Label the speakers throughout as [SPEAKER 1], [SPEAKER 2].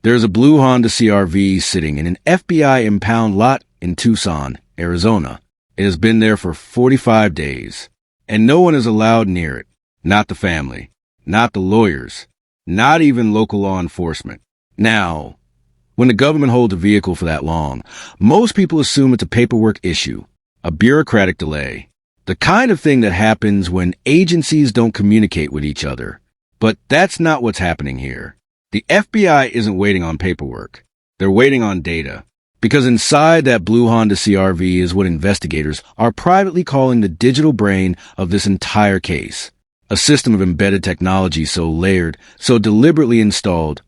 [SPEAKER 1] There's a blue Honda CRV sitting in an FBI impound lot in Tucson, Arizona. It has been there for 45 days, and no one is allowed near it. Not the family, not the lawyers, not even local law enforcement. Now, when the government holds a vehicle for that long, most people assume it's a paperwork issue, a bureaucratic delay, the kind of thing that happens when agencies don't communicate with each other. But that's not what's happening here. The FBI isn't waiting on paperwork. They're waiting on data. Because inside that blue Honda CRV is what investigators are privately calling the digital brain of this entire case. A system of embedded technology so layered, so deliberately installed,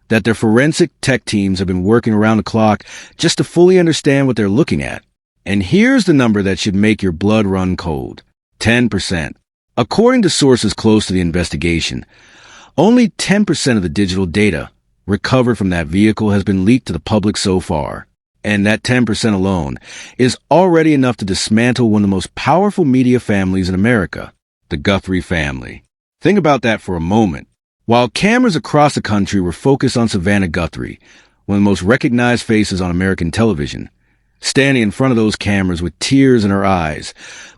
[SPEAKER 1] that their forensic tech teams have been working around the clock just to fully understand what they're looking at. And here's the number that should make your blood run cold. 10%. According to sources close to the investigation, only 10% of the digital data recovered from that vehicle has been leaked to the public so far. And that 10% alone is already enough to dismantle one of the most powerful media families in America, the Guthrie family. Think about that for a moment. While cameras across the country were focused on Savannah Guthrie, one of the most recognized faces on American television, standing in front of those cameras with tears in her eyes,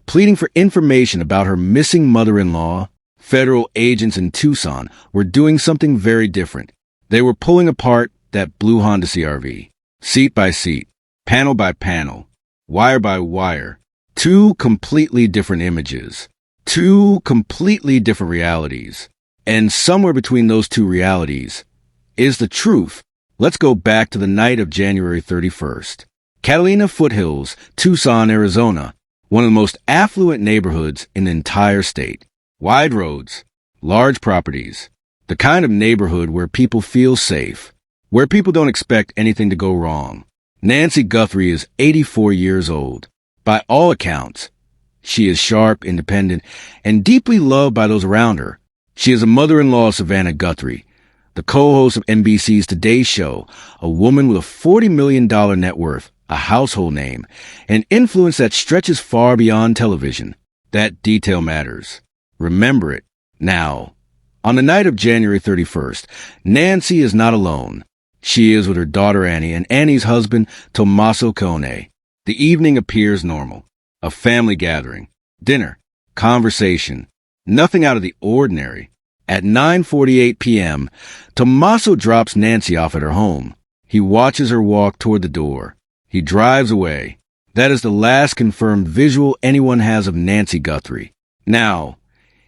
[SPEAKER 1] pleading for information about her missing mother-in-law, federal agents in Tucson were doing something very different. They were pulling apart that blue Honda CRV, seat by seat, panel by panel, wire by wire, two completely different images, two completely different realities. And somewhere between those two realities is the truth. Let's go back to the night of January 31st. Catalina Foothills, Tucson, Arizona, one of the most affluent neighborhoods in the entire state. Wide roads, large properties, the kind of neighborhood where people feel safe, where people don't expect anything to go wrong. Nancy Guthrie is 84 years old. By all accounts, she is sharp, independent, and deeply loved by those around her. She is a mother-in-law of Savannah Guthrie, the co-host of NBC's Today Show, a woman with a $40 million net worth, a household name, an influence that stretches far beyond television. That detail matters. Remember it. Now, on the night of January 31st, Nancy is not alone. She is with her daughter Annie and Annie's husband, Tommaso Cone. The evening appears normal. A family gathering, dinner, conversation. Nothing out of the ordinary. At 9:48 p.m., Tommaso drops Nancy off at her home. He watches her walk toward the door. He drives away. That is the last confirmed visual anyone has of Nancy Guthrie. Now,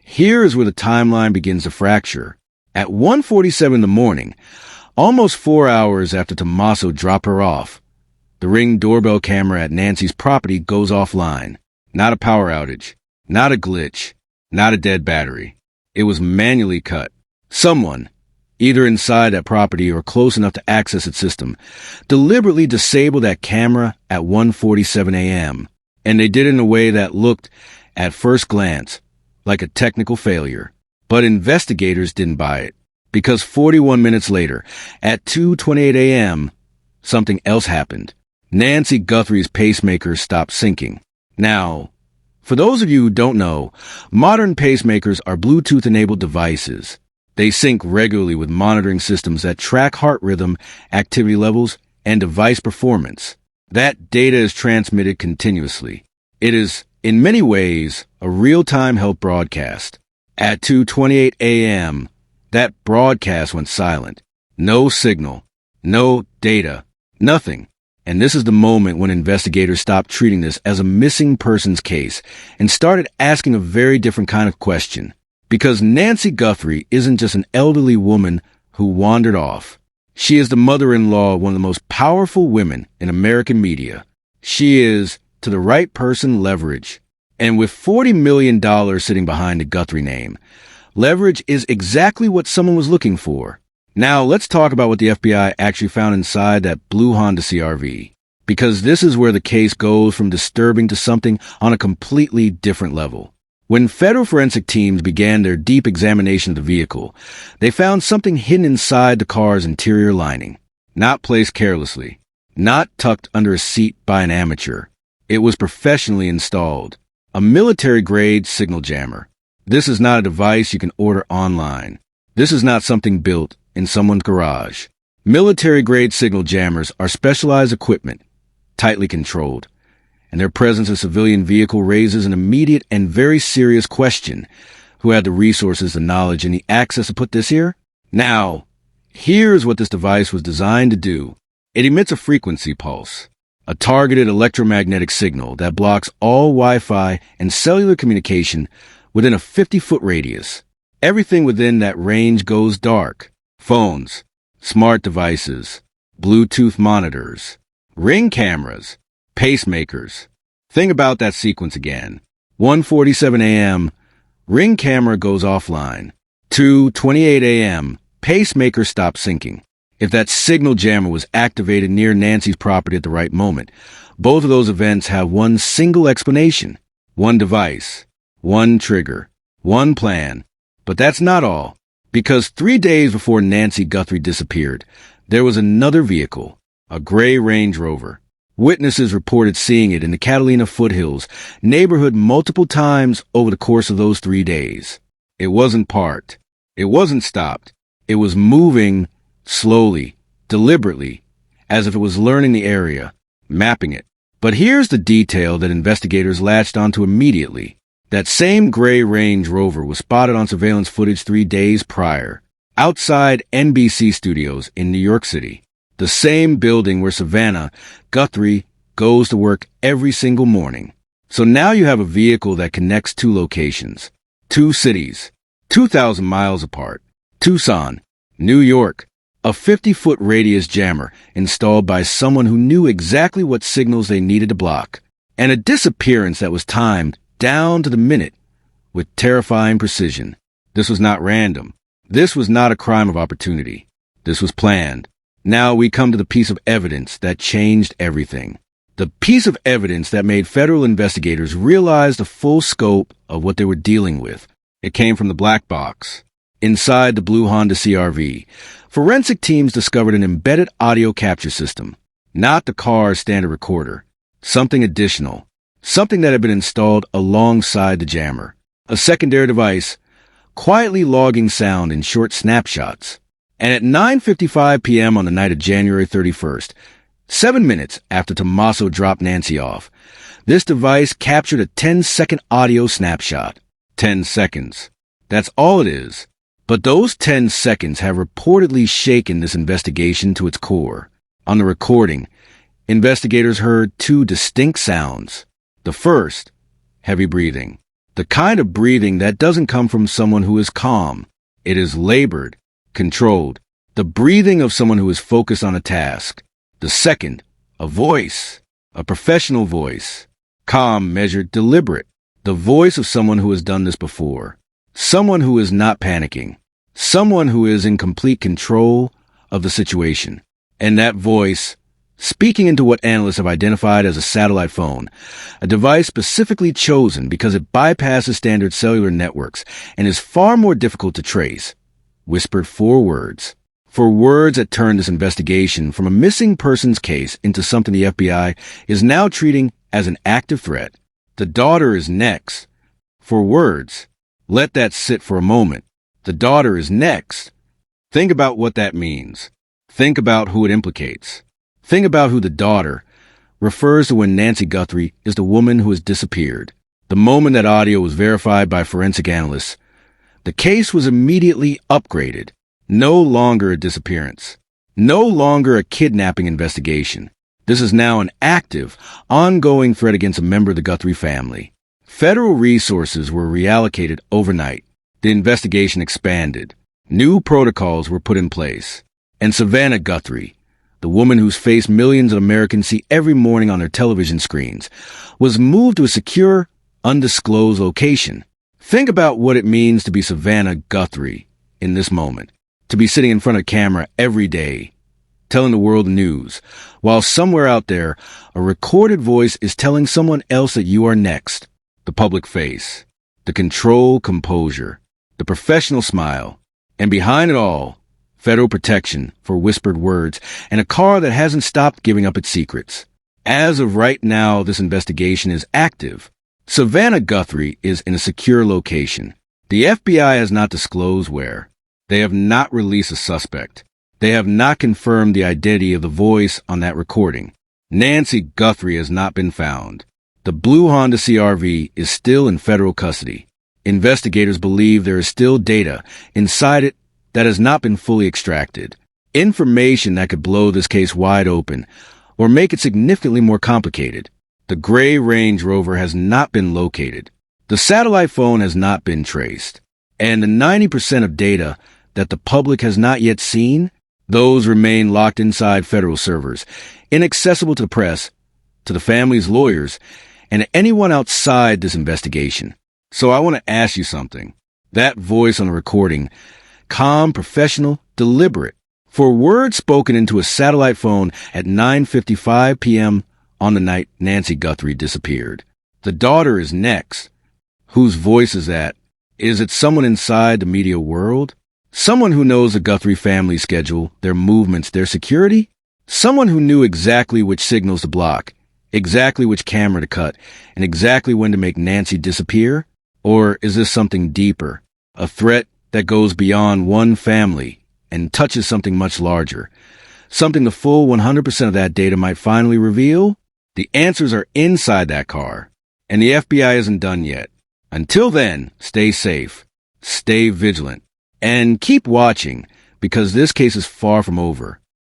[SPEAKER 1] here is where the timeline begins to fracture. At 1:47 in the morning, almost 4 hours after Tommaso dropped her off, the Ring doorbell camera at Nancy's property goes offline. Not a power outage. Not a glitch. Not a dead battery. It was manually cut. Someone, either inside that property or close enough to access its system, deliberately disabled that camera at 1:47 a.m. And they did it in a way that looked, at first glance, like a technical failure. But investigators didn't buy it, because 41 minutes later, at 2:28 a.m., something else happened. Nancy Guthrie's pacemaker stopped syncing. Now, for those of you who don't know, modern pacemakers are Bluetooth-enabled devices. They sync regularly with monitoring systems that track heart rhythm, activity levels, and device performance. That data is transmitted continuously. It is, in many ways, a real-time health broadcast. At 2:28 a.m., that broadcast went silent. No signal, no data, nothing. And this is the moment when investigators stopped treating this as a missing persons case and started asking a very different kind of question. Because Nancy Guthrie isn't just an elderly woman who wandered off. She is the mother-in-law of one of the most powerful women in American media. She is, to the right person, leverage. And with $40 million sitting behind the Guthrie name, leverage is exactly what someone was looking for. Now, let's talk about what the FBI actually found inside that blue Honda CRV, because this is where the case goes from disturbing to something on a completely different level. When federal forensic teams began their deep examination of the vehicle, they found something hidden inside the car's interior lining, not placed carelessly, not tucked under a seat by an amateur. It was professionally installed, a military-grade signal jammer. This is not a device you can order online. This is not something built in someone's garage. Military-grade signal jammers are specialized equipment, tightly controlled, and their presence in a civilian vehicle raises an immediate and very serious question. Who had the resources, the knowledge, and the access to put this here? Now, here's what this device was designed to do. It emits a frequency pulse, a targeted electromagnetic signal that blocks all Wi-Fi and cellular communication within a 50-foot radius. Everything within that range goes dark. Phones, smart devices, Bluetooth monitors, Ring cameras, pacemakers. Think about that sequence again. 1:47 a.m., Ring camera goes offline. 2:28 a.m., pacemaker stops syncing. If that signal jammer was activated near Nancy's property at the right moment, both of those events have one single explanation. One device, one trigger, one plan. But that's not all, because 3 days before Nancy Guthrie disappeared, there was another vehicle, a gray Range Rover. Witnesses reported seeing it in the Catalina foothills neighborhood multiple times over the course of those 3 days. It wasn't parked. It wasn't stopped. It was moving slowly, deliberately, as if it was learning the area, mapping it. But here's the detail that investigators latched onto immediately. That same gray Range Rover was spotted on surveillance footage 3 days prior, outside NBC Studios in New York City, the same building where Savannah Guthrie goes to work every single morning. So now you have a vehicle that connects two locations, two cities, 2,000 miles apart. Tucson, New York, a 50-foot radius jammer installed by someone who knew exactly what signals they needed to block, and a disappearance that was timed down to the minute with terrifying precision. This was not random. This was not a crime of opportunity. This was planned. Now we come to the piece of evidence that changed everything. The piece of evidence that made federal investigators realize the full scope of what they were dealing with. It came from the black box. Inside the Blue Honda CRV, forensic teams discovered an embedded audio capture system, not the car's standard recorder, something additional. Something that had been installed alongside the jammer. A secondary device, quietly logging sound in short snapshots. And at 9:55 p.m. on the night of January 31st, 7 minutes after Tommaso dropped Nancy off, this device captured a 10-second audio snapshot. 10 seconds. That's all it is. But those 10 seconds have reportedly shaken this investigation to its core. On the recording, investigators heard two distinct sounds. The first, heavy breathing. The kind of breathing that doesn't come from someone who is calm. It is labored, controlled. The breathing of someone who is focused on a task. The second, a voice. A professional voice. Calm, measured, deliberate. The voice of someone who has done this before. Someone who is not panicking. Someone who is in complete control of the situation. And that voice, speaking into what analysts have identified as a satellite phone, a device specifically chosen because it bypasses standard cellular networks and is far more difficult to trace, whispered 4 words. 4 words that turned this investigation from a missing persons case into something the FBI is now treating as an active threat. The daughter is next. 4 words. Let that sit for a moment. The daughter is next. Think about what that means. Think about who it implicates. Think about who the daughter refers to when Nancy Guthrie is the woman who has disappeared. The moment that audio was verified by forensic analysts, the case was immediately upgraded. No longer a disappearance. No longer a kidnapping investigation. This is now an active, ongoing threat against a member of the Guthrie family. Federal resources were reallocated overnight. The investigation expanded. New protocols were put in place. And Savannah Guthrie, the woman whose face millions of Americans see every morning on their television screens, was moved to a secure, undisclosed location. Think about what it means to be Savannah Guthrie in this moment, to be sitting in front of a camera every day, telling the world the news, while somewhere out there, a recorded voice is telling someone else that you are next. The public face, the control, composure, the professional smile, and behind it all, federal protection for whispered words, and a car that hasn't stopped giving up its secrets. As of right now, this investigation is active. Savannah Guthrie is in a secure location. The FBI has not disclosed where. They have not released a suspect. They have not confirmed the identity of the voice on that recording. Nancy Guthrie has not been found. The Blue Honda CRV is still in federal custody. Investigators believe there is still data inside it that has not been fully extracted. Information that could blow this case wide open or make it significantly more complicated. The gray Range Rover has not been located. The satellite phone has not been traced. And the 90% of data that the public has not yet seen, those remain locked inside federal servers, inaccessible to the press, to the family's lawyers, and to anyone outside this investigation. So I want to ask you something. That voice on the recording, calm, professional, deliberate, for words spoken into a satellite phone at 9:55 p.m. on the night Nancy Guthrie disappeared. The daughter is next. Whose voice is that? Is it someone inside the media world? Someone who knows the Guthrie family schedule, their movements, their security? Someone who knew exactly which signals to block, exactly which camera to cut, and exactly when to make Nancy disappear? Or is this something deeper, a threat that goes beyond one family and touches something much larger, something the full 100% of that data might finally reveal? The answers are inside that car, and the FBI isn't done yet. Until then, stay safe, stay vigilant, and keep watching, because this case is far from over.